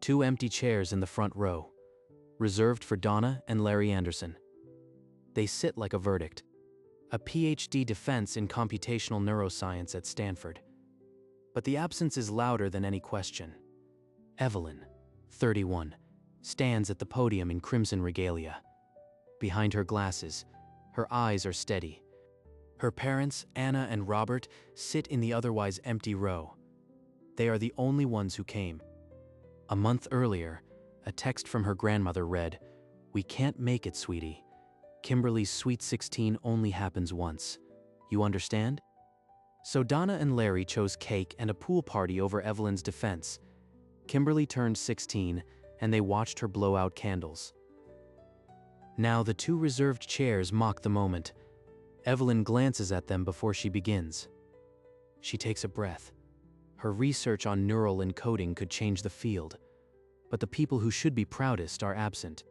2 empty chairs in the front row, reserved for Donna and Larry Anderson. They sit like a verdict. A PhD defense in computational neuroscience at Stanford. But the absence is louder than any question. Evelyn, 31, stands at the podium in crimson regalia. Behind her glasses, her eyes are steady. Her parents, Anna and Robert, sit in the otherwise empty row. They are the only ones who came. A month earlier, a text from her grandmother read, "We can't make it, sweetie. Kimberly's sweet 16 only happens once. You understand?" So Donna and Larry chose cake and a pool party over Evelyn's defense. Kimberly turned 16, and they watched her blow out candles. Now the 2 reserved chairs mock the moment. Evelyn glances at them before she begins. She takes a breath. Her research on neural encoding could change the field, but the people who should be proudest are absent.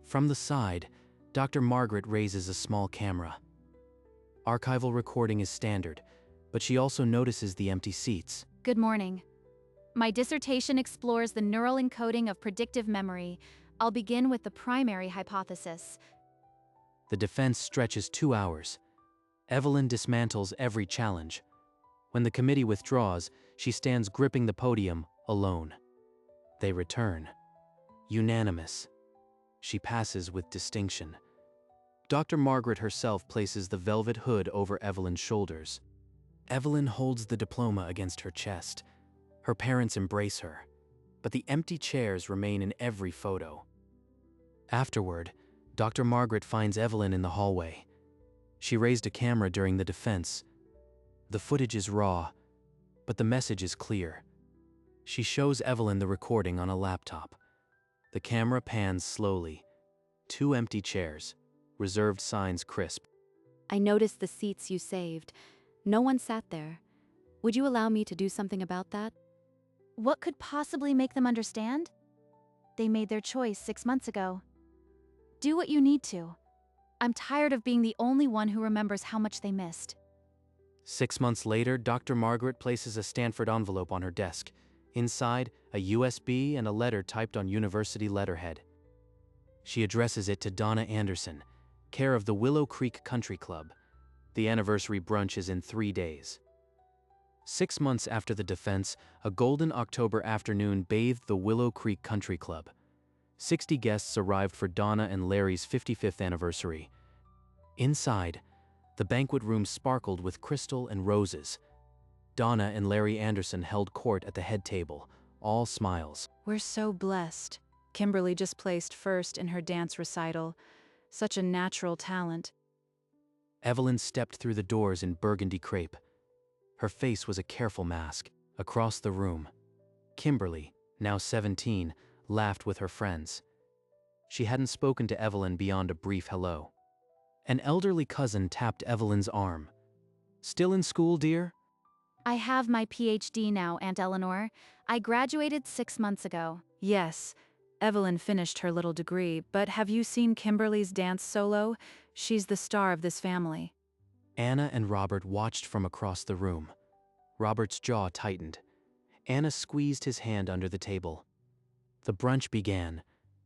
From the side, Dr. Margaret raises a small camera. Archival recording is standard, but she also notices the empty seats. Good morning. My dissertation explores the neural encoding of predictive memory. I'll begin with the primary hypothesis. The defense stretches 2 hours. Evelyn dismantles every challenge. When the committee withdraws, she stands gripping the podium, alone. They return. Unanimous. She passes with distinction. Dr. Margaret herself places the velvet hood over Evelyn's shoulders. Evelyn holds the diploma against her chest. Her parents embrace her, but the empty chairs remain in every photo. Afterward, Dr. Margaret finds Evelyn in the hallway. She raised a camera during the defense. The footage is raw, but the message is clear. She shows Evelyn the recording on a laptop. The camera pans slowly. 2 empty chairs, reserved signs crisp. I noticed the seats you saved. No one sat there. Would you allow me to do something about that? What could possibly make them understand? They made their choice 6 months ago. Do what you need to. I'm tired of being the only one who remembers how much they missed. 6 months later, Dr. Margaret places a Stanford envelope on her desk. Inside, a USB and a letter typed on university letterhead. She addresses it to Donna Anderson, care of the Willow Creek Country Club. The anniversary brunch is in 3 days. 6 months after the defense, a golden October afternoon bathed the Willow Creek Country Club. 60 guests arrived for Donna and Larry's 55th anniversary. Inside, the banquet room sparkled with crystal and roses. Donna and Larry Anderson held court at the head table, all smiles. We're so blessed. Kimberly just placed first in her dance recital. Such a natural talent. Evelyn stepped through the doors in burgundy crepe. Her face was a careful mask. Across the room, Kimberly, now 17, laughed with her friends. She hadn't spoken to Evelyn beyond a brief hello. An elderly cousin tapped Evelyn's arm. "Still in school, dear?" I have my PhD now, Aunt Eleanor. I graduated 6 months ago. Yes, Evelyn finished her little degree, but have you seen Kimberly's dance solo? She's the star of this family. Anna and Robert watched from across the room. Robert's jaw tightened. Anna squeezed his hand under the table. The brunch began,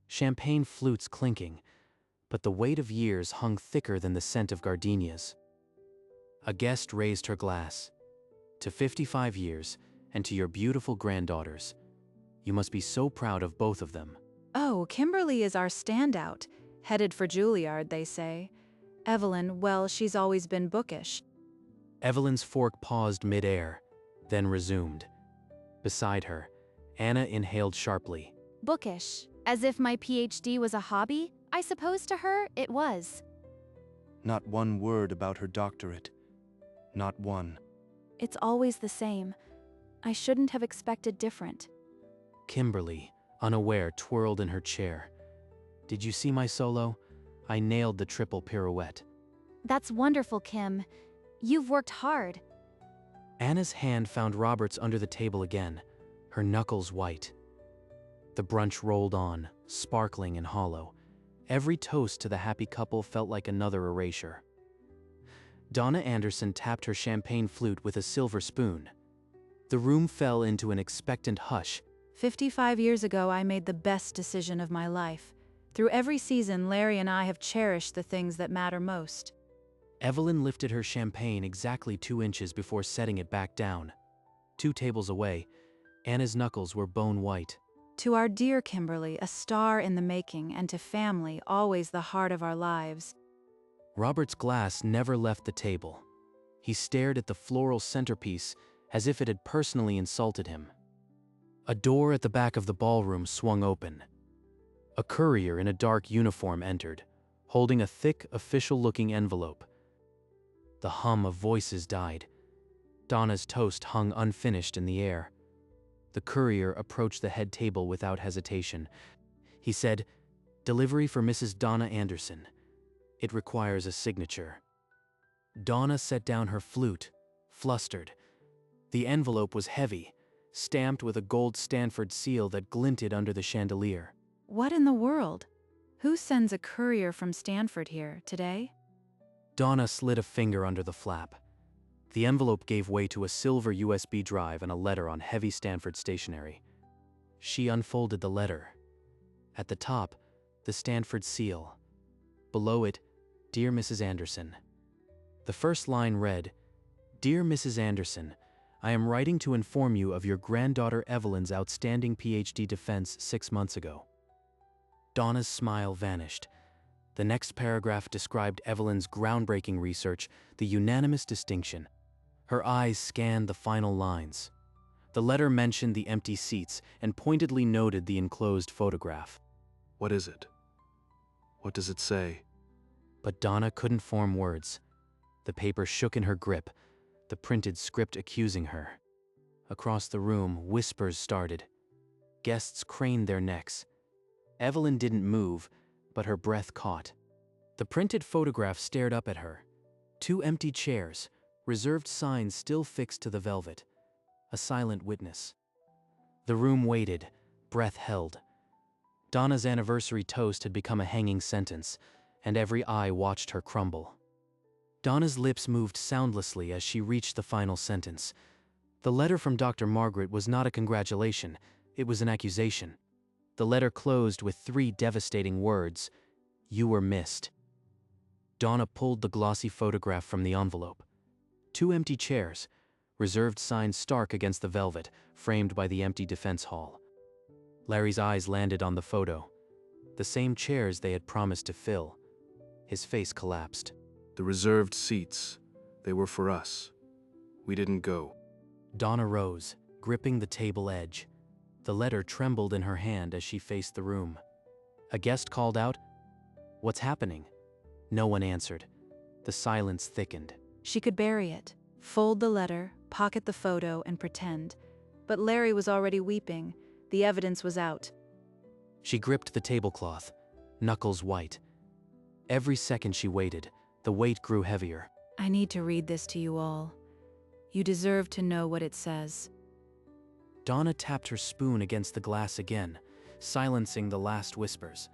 champagne flutes clinking, but the weight of years hung thicker than the scent of gardenias. A guest raised her glass. "To 55 years, and to your beautiful granddaughters. You must be so proud of both of them." Oh, Kimberly is our standout. Headed for Juilliard, they say. Evelyn, well, she's always been bookish. Evelyn's fork paused mid-air, then resumed. Beside her, Anna inhaled sharply. Bookish. As if my PhD was a hobby? I suppose to her, it was. Not one word about her doctorate. Not one. It's always the same. I shouldn't have expected different. Kimberly, unaware, twirled in her chair. "Did you see my solo? I nailed the triple pirouette." That's wonderful, Kim. You've worked hard. Anna's hand found Robert's under the table again, her knuckles white. The brunch rolled on, sparkling and hollow. Every toast to the happy couple felt like another erasure. Donna Anderson tapped her champagne flute with a silver spoon. The room fell into an expectant hush, 55 years ago, I made the best decision of my life. Through every season, Larry and I have cherished the things that matter most. Evelyn lifted her champagne exactly 2 inches before setting it back down. 2 tables away, Anna's knuckles were bone white. To our dear Kimberly, a star in the making, and to family, always the heart of our lives. Robert's glass never left the table. He stared at the floral centerpiece as if it had personally insulted him. A door at the back of the ballroom swung open. A courier in a dark uniform entered, holding a thick, official-looking envelope. The hum of voices died. Donna's toast hung unfinished in the air. The courier approached the head table without hesitation. He said, "Delivery for Mrs. Donna Anderson. It requires a signature." Donna set down her flute, flustered. The envelope was heavy, stamped with a gold Stanford seal that glinted under the chandelier. What in the world? Who sends a courier from Stanford here today? Donna slid a finger under the flap. The envelope gave way to a silver USB drive and a letter on heavy Stanford stationery. She unfolded the letter. At the top, the Stanford seal. Below it, "Dear Mrs. Anderson." The first line read, "Dear Mrs. Anderson, I am writing to inform you of your granddaughter Evelyn's outstanding PhD defense 6 months ago." Donna's smile vanished. The next paragraph described Evelyn's groundbreaking research, the unanimous distinction. Her eyes scanned the final lines. The letter mentioned the empty seats and pointedly noted the enclosed photograph. What is it? What does it say? But Donna couldn't form words. The paper shook in her grip, the printed script accusing her. Across the room, whispers started. Guests craned their necks. Evelyn didn't move, but her breath caught. The printed photograph stared up at her. 2 empty chairs, reserved signs still fixed to the velvet. A silent witness. The room waited, breath held. Donna's anniversary toast had become a hanging sentence, and every eye watched her crumble. Donna's lips moved soundlessly as she reached the final sentence. The letter from Dr. Margaret was not a congratulation, it was an accusation. The letter closed with 3 devastating words: "You were missed." Donna pulled the glossy photograph from the envelope. 2 empty chairs, reserved signs stark against the velvet, framed by the empty defense hall. Larry's eyes landed on the photo. The same chairs they had promised to fill. His face collapsed. The reserved seats. They were for us. We didn't go. Donna rose, gripping the table edge. The letter trembled in her hand as she faced the room. A guest called out, "What's happening?" No one answered. The silence thickened. She could bury it, fold the letter, pocket the photo, and pretend. But Larry was already weeping. The evidence was out. She gripped the tablecloth, knuckles white. Every second she waited, the weight grew heavier. I need to read this to you all. You deserve to know what it says. Donna tapped her spoon against the glass again, silencing the last whispers.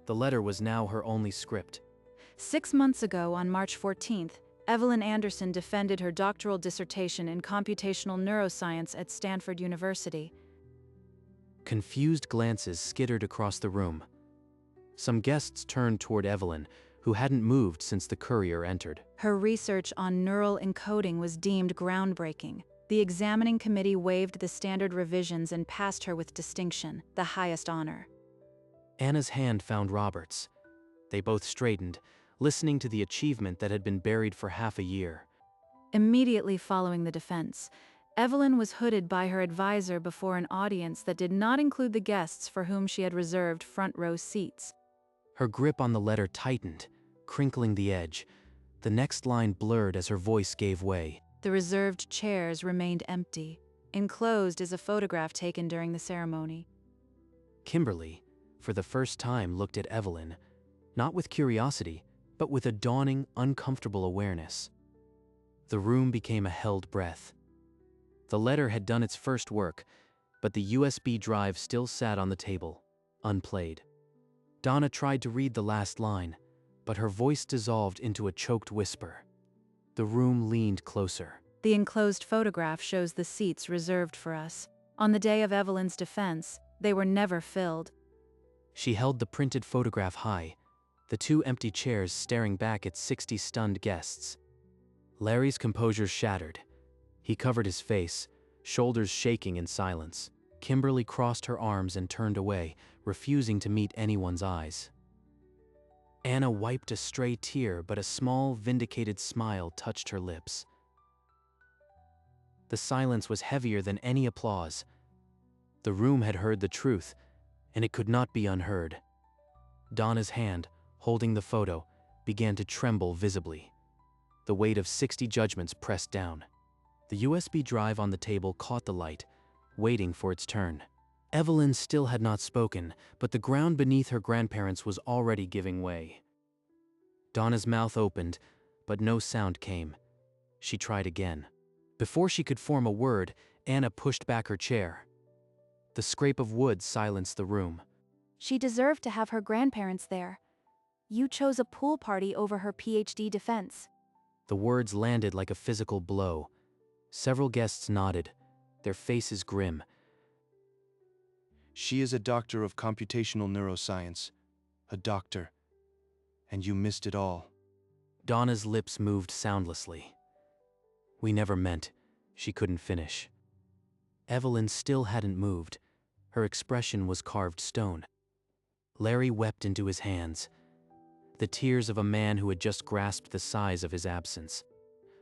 The letter was now her only script. 6 months ago, on March 14th, Evelyn Anderson defended her doctoral dissertation in computational neuroscience at Stanford University. Confused glances skittered across the room. Some guests turned toward Evelyn, who hadn't moved since the courier entered. Her research on neural encoding was deemed groundbreaking. The examining committee waived the standard revisions and passed her with distinction, the highest honor. Anna's hand found Robert's. They both straightened, listening to the achievement that had been buried for half a year. Immediately following the defense, Evelyn was hooded by her advisor before an audience that did not include the guests for whom she had reserved front-row seats. Her grip on the letter tightened, crinkling the edge. The next line blurred as her voice gave way. The reserved chairs remained empty. Enclosed is a photograph taken during the ceremony. Kimberly, for the first time, looked at Evelyn, not with curiosity, but with a dawning, uncomfortable awareness. The room became a held breath. The letter had done its first work, but the USB drive still sat on the table, unplayed. Donna tried to read the last line, but her voice dissolved into a choked whisper. The room leaned closer. The enclosed photograph shows the seats reserved for us. On the day of Evelyn's defense, they were never filled. She held the printed photograph high, the two empty chairs staring back at 60 stunned guests. Larry's composure shattered. He covered his face, shoulders shaking in silence. Kimberly crossed her arms and turned away, refusing to meet anyone's eyes. Anna wiped a stray tear, but a small, vindicated smile touched her lips. The silence was heavier than any applause. The room had heard the truth, and it could not be unheard. Donna's hand, holding the photo, began to tremble visibly. The weight of 60 judgments pressed down. The USB drive on the table caught the light, waiting for its turn. Evelyn still had not spoken, but the ground beneath her grandparents was already giving way. Donna's mouth opened, but no sound came. She tried again. Before she could form a word, Anna pushed back her chair. The scrape of wood silenced the room. She deserved to have her grandparents there. You chose a pool party over her PhD defense. The words landed like a physical blow. Several guests nodded, their faces grim. She is a doctor of computational neuroscience. A doctor. And you missed it all. Donna's lips moved soundlessly. We never meant. She couldn't finish. Evelyn still hadn't moved. Her expression was carved stone. Larry wept into his hands, the tears of a man who had just grasped the size of his absence.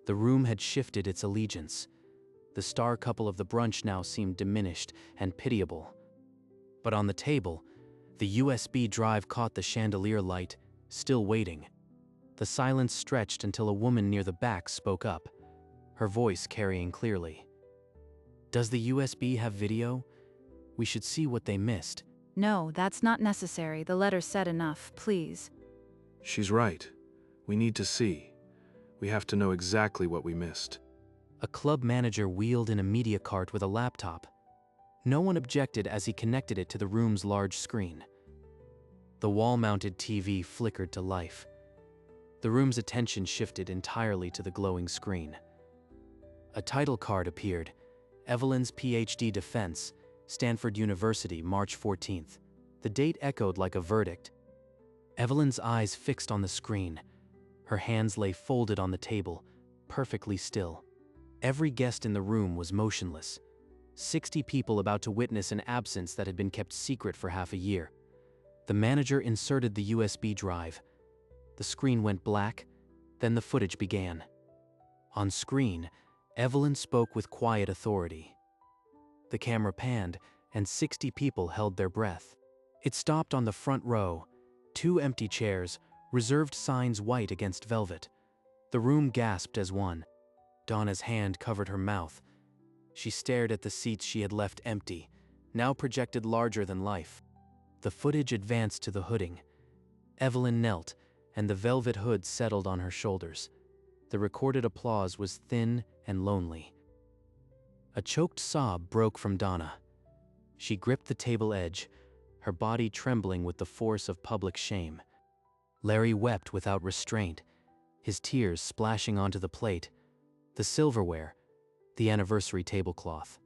The room had shifted its allegiance. The star couple of the brunch now seemed diminished and pitiable. But on the table, the USB drive caught the chandelier light, still waiting. The silence stretched until a woman near the back spoke up, her voice carrying clearly. Does the USB have video? We should see what they missed. No, that's not necessary. The letter said enough, please. She's right. We need to see. We have to know exactly what we missed. A club manager wheeled in a media cart with a laptop. No one objected as he connected it to the room's large screen. The wall-mounted TV flickered to life. The room's attention shifted entirely to the glowing screen. A title card appeared: Evelyn's PhD Defense, Stanford University, March 14th. The date echoed like a verdict. Evelyn's eyes fixed on the screen. Her hands lay folded on the table, perfectly still. Every guest in the room was motionless. 60 people about to witness an absence that had been kept secret for half a year. The manager inserted the USB drive. The screen went black, then the footage began. On screen, Evelyn spoke with quiet authority. The camera panned, and 60 people held their breath. It stopped on the front row, 2 empty chairs, reserved signs white against velvet. The room gasped as one. Donna's hand covered her mouth. She stared at the seats she had left empty, now projected larger than life. The footage advanced to the hooding. Evelyn knelt, and the velvet hood settled on her shoulders. The recorded applause was thin and lonely. A choked sob broke from Donna. She gripped the table edge, her body trembling with the force of public shame. Larry wept without restraint, his tears splashing onto the plate, the silverware, the anniversary tablecloth.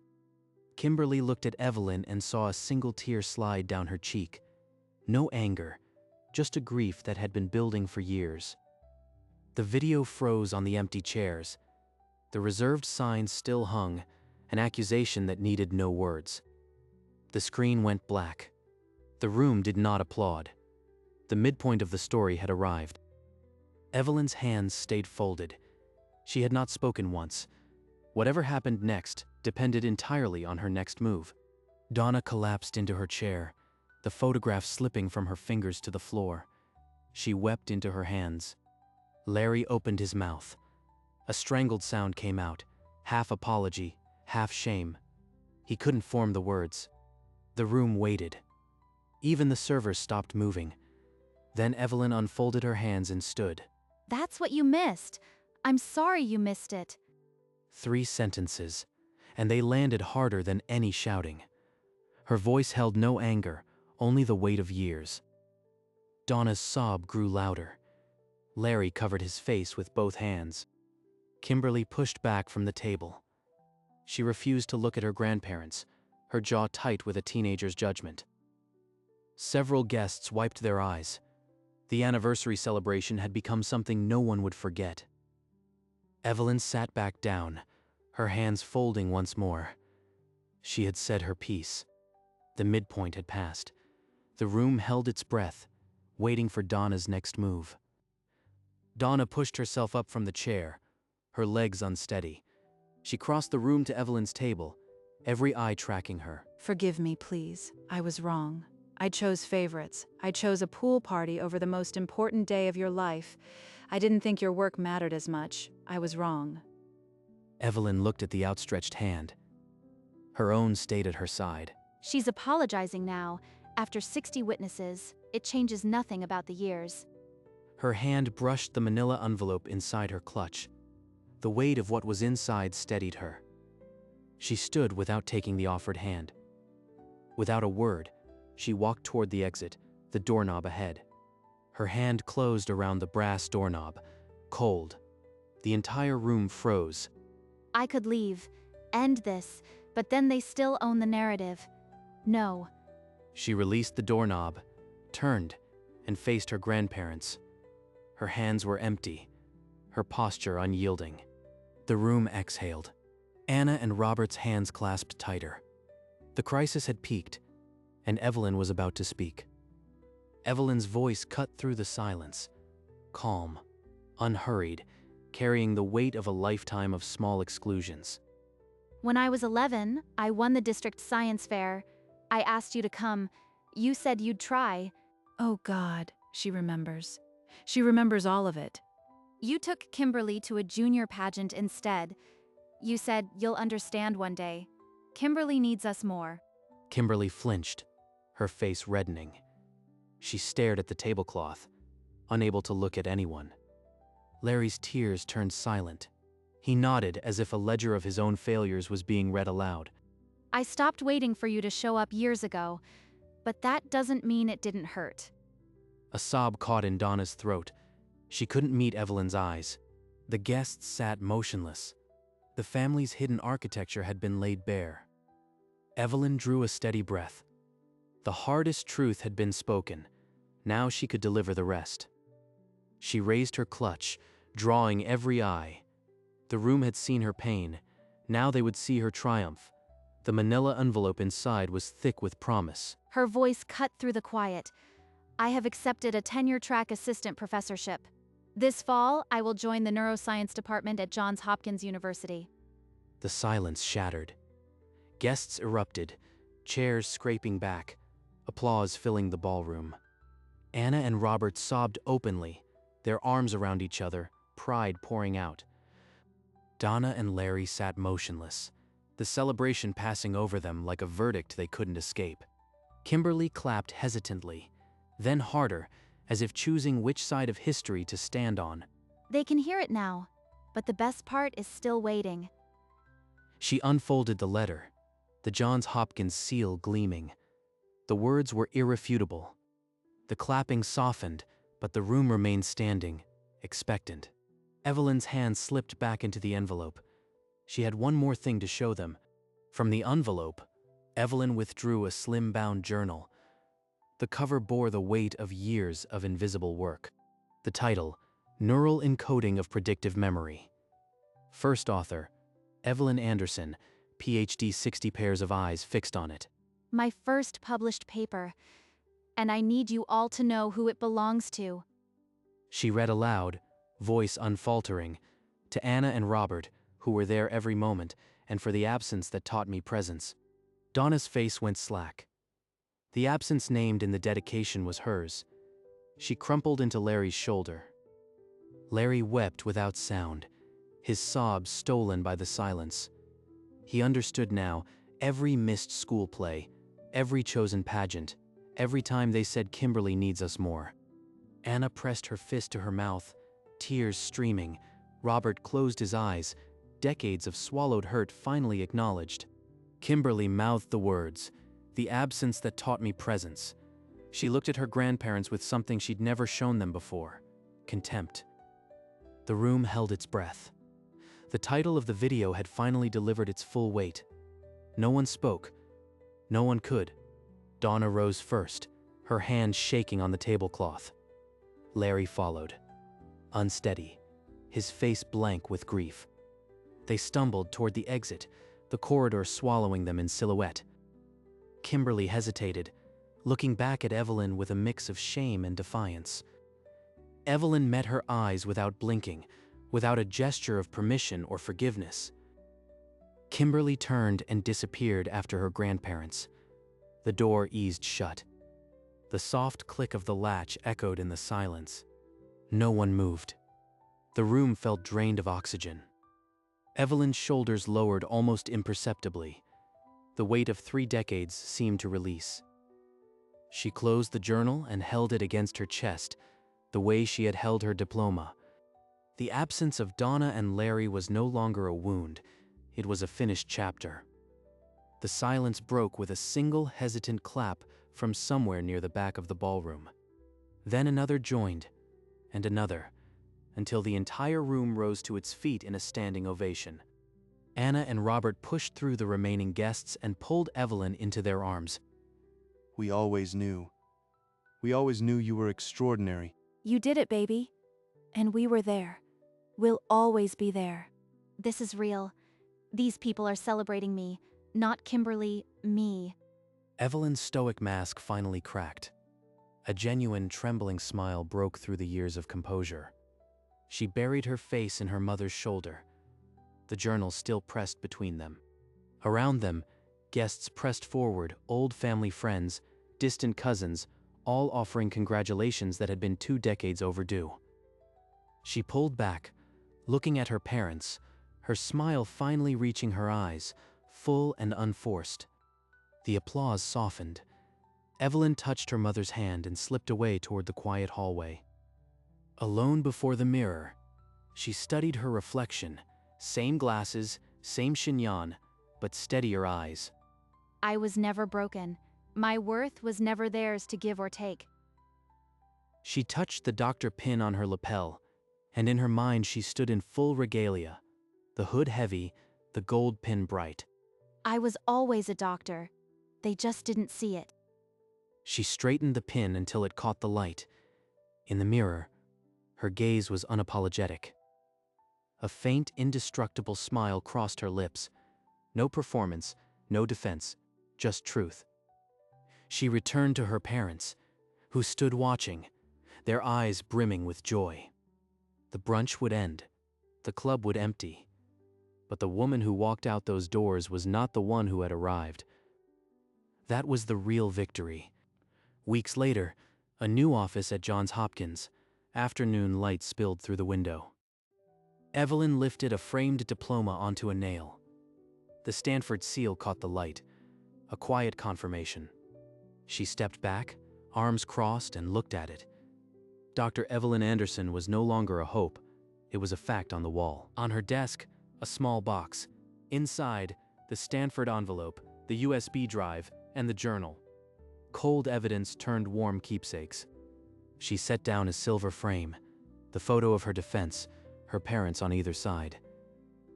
Kimberly looked at Evelyn and saw a single tear slide down her cheek. No anger, just a grief that had been building for years. The video froze on the empty chairs. The reserved signs still hung, an accusation that needed no words. The screen went black. The room did not applaud. The midpoint of the story had arrived. Evelyn's hands stayed folded. She had not spoken once. Whatever happened next depended entirely on her next move. Donna collapsed into her chair, the photograph slipping from her fingers to the floor. She wept into her hands. Larry opened his mouth. A strangled sound came out, half apology, half shame. He couldn't form the words. The room waited. Even the servers stopped moving. Then Evelyn unfolded her hands and stood. That's what you missed. I'm sorry you missed it. 3 sentences, and they landed harder than any shouting. Her voice held no anger, only the weight of years. Donna's sob grew louder. Larry covered his face with both hands. Kimberly pushed back from the table. She refused to look at her grandparents, her jaw tight with a teenager's judgment. Several guests wiped their eyes. The anniversary celebration had become something no one would forget. Evelyn sat back down, her hands folding once more. She had said her piece. The midpoint had passed. The room held its breath, waiting for Donna's next move. Donna pushed herself up from the chair, her legs unsteady. She crossed the room to Evelyn's table, every eye tracking her. Forgive me, please. I was wrong. I chose favorites. I chose a pool party over the most important day of your life. I didn't think your work mattered as much. I was wrong. Evelyn looked at the outstretched hand. Her own stayed at her side. She's apologizing now. After 60 witnesses, it changes nothing about the years. Her hand brushed the manila envelope inside her clutch. The weight of what was inside steadied her. She stood without taking the offered hand. Without a word, she walked toward the exit, the doorknob ahead. Her hand closed around the brass doorknob, cold. The entire room froze. I could leave, end this, but then they still own the narrative. No. She released the doorknob, turned, and faced her grandparents. Her hands were empty, her posture unyielding. The room exhaled. Anna and Robert's hands clasped tighter. The crisis had peaked, and Evelyn was about to speak. Evelyn's voice cut through the silence, calm, unhurried, carrying the weight of a lifetime of small exclusions. When I was 11, I won the district science fair. I asked you to come. You said you'd try. Oh God, she remembers. She remembers all of it. You took Kimberly to a junior pageant instead. You said you'll understand one day. Kimberly needs us more. Kimberly flinched, her face reddening. She stared at the tablecloth, unable to look at anyone. Larry's tears turned silent. He nodded as if a ledger of his own failures was being read aloud. I stopped waiting for you to show up years ago, but that doesn't mean it didn't hurt. A sob caught in Donna's throat. She couldn't meet Evelyn's eyes. The guests sat motionless. The family's hidden architecture had been laid bare. Evelyn drew a steady breath. The hardest truth had been spoken. Now she could deliver the rest. She raised her clutch, drawing every eye. The room had seen her pain. Now they would see her triumph. The manila envelope inside was thick with promise. Her voice cut through the quiet. I have accepted a tenure-track assistant professorship. This fall, I will join the neuroscience department at Johns Hopkins University. The silence shattered. Guests erupted, chairs scraping back, applause filling the ballroom. Anna and Robert sobbed openly, their arms around each other, pride pouring out. Donna and Larry sat motionless, the celebration passing over them like a verdict they couldn't escape. Kimberly clapped hesitantly, then harder, as if choosing which side of history to stand on. They can hear it now, but the best part is still waiting. She unfolded the letter, the Johns Hopkins seal gleaming. The words were irrefutable. The clapping softened, but the room remained standing, expectant. Evelyn's hand slipped back into the envelope. She had one more thing to show them. From the envelope, Evelyn withdrew a slim-bound journal. The cover bore the weight of years of invisible work. The title, Neural Encoding of Predictive Memory. First author, Evelyn Anderson, PhD, 60 pairs of eyes fixed on it. My first published paper, and I need you all to know who it belongs to. She read aloud, voice unfaltering, to Anna and Robert, who were there every moment, and for the absence that taught me presence. Donna's face went slack. The absence named in the dedication was hers. She crumpled into Larry's shoulder. Larry wept without sound, his sobs stolen by the silence. He understood now every missed school play, every chosen pageant, every time they said Kimberly needs us more. Anna pressed her fist to her mouth, tears streaming. Robert closed his eyes, decades of swallowed hurt finally acknowledged. Kimberly mouthed the words, the absence that taught me presence. She looked at her grandparents with something she'd never shown them before, contempt. The room held its breath. The title of the video had finally delivered its full weight. No one spoke, No one could. Donna rose first, her hand shaking on the tablecloth. Larry followed, unsteady, his face blank with grief. They stumbled toward the exit, the corridor swallowing them in silhouette. Kimberly hesitated, looking back at Evelyn with a mix of shame and defiance. Evelyn met her eyes without blinking, without a gesture of permission or forgiveness. Kimberly turned and disappeared after her grandparents. The door eased shut. The soft click of the latch echoed in the silence. No one moved. The room felt drained of oxygen. Evelyn's shoulders lowered almost imperceptibly. The weight of 3 decades seemed to release. She closed the journal and held it against her chest, the way she had held her diploma. The absence of Donna and Larry was no longer a wound, it was a finished chapter. The silence broke with a single hesitant clap from somewhere near the back of the ballroom. Then another joined, and another, until the entire room rose to its feet in a standing ovation. Anna and Robert pushed through the remaining guests and pulled Evelyn into their arms. We always knew. We always knew you were extraordinary. You did it, baby. And we were there. We'll always be there. This is real. These people are celebrating me, not Kimberly, me. Evelyn's stoic mask finally cracked. A genuine, trembling smile broke through the years of composure. She buried her face in her mother's shoulder, the journal still pressed between them. Around them, guests pressed forward, old family friends, distant cousins, all offering congratulations that had been 2 decades overdue. She pulled back, looking at her parents, her smile finally reaching her eyes, full and unforced. The applause softened. Evelyn touched her mother's hand and slipped away toward the quiet hallway. Alone before the mirror, she studied her reflection, same glasses, same chignon, but steadier eyes. I was never broken. My worth was never theirs to give or take. She touched the doctor pin on her lapel, and in her mind she stood in full regalia, the hood heavy, the gold pin bright. I was always a doctor. They just didn't see it. She straightened the pin until it caught the light. In the mirror, her gaze was unapologetic. A faint, indestructible smile crossed her lips. No performance, no defense, just truth. She returned to her parents, who stood watching, their eyes brimming with joy. The brunch would end. The club would empty. But the woman who walked out those doors was not the one who had arrived. That was the real victory. Weeks later, a new office at Johns Hopkins. Afternoon light spilled through the window. Evelyn lifted a framed diploma onto a nail. The Stanford seal caught the light, a quiet confirmation. She stepped back, arms crossed, and looked at it. Dr. Evelyn Anderson was no longer a hope. It was a fact on the wall. On her desk, a small box. Inside, the Stanford envelope, the USB drive, and the journal. Cold evidence turned warm keepsakes. She set down a silver frame, the photo of her defense, her parents on either side.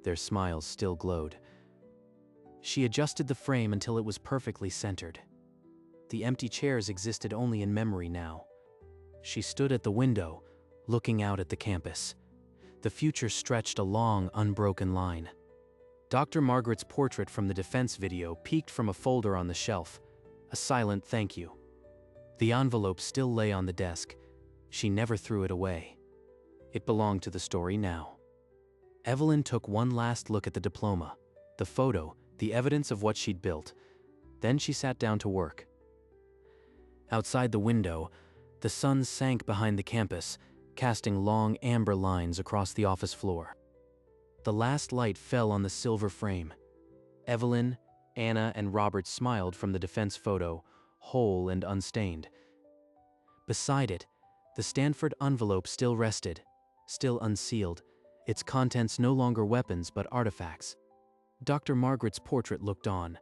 Their smiles still glowed. She adjusted the frame until it was perfectly centered. The empty chairs existed only in memory now. She stood at the window, looking out at the campus. The future stretched a long, unbroken line. Dr. Margaret's portrait from the defense video peeked from a folder on the shelf, a silent thank you. The envelope still lay on the desk. She never threw it away. It belonged to the story now. Evelyn took one last look at the diploma, the photo, the evidence of what she'd built. Then she sat down to work. Outside the window, the sun sank behind the campus, casting long amber lines across the office floor. The last light fell on the silver frame. Evelyn, Anna, and Robert smiled from the defense photo, whole and unstained. Beside it, the Stanford envelope still rested, still unsealed, its contents no longer weapons but artifacts. Dr. Margaret's portrait looked on,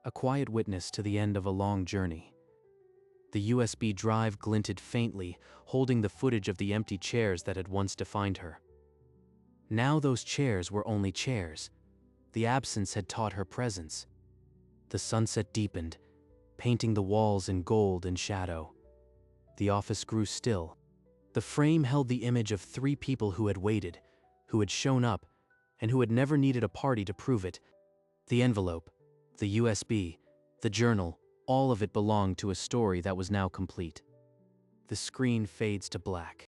a quiet witness to the end of a long journey. The USB drive glinted faintly, holding the footage of the empty chairs that had once defined her. Now those chairs were only chairs. The absence had taught her presence. The sunset deepened, painting the walls in gold and shadow. The office grew still. The frame held the image of 3 people who had waited, who had shown up, and who had never needed a party to prove it. The envelope, the USB, the journal, all of it belonged to a story that was now complete. The screen fades to black.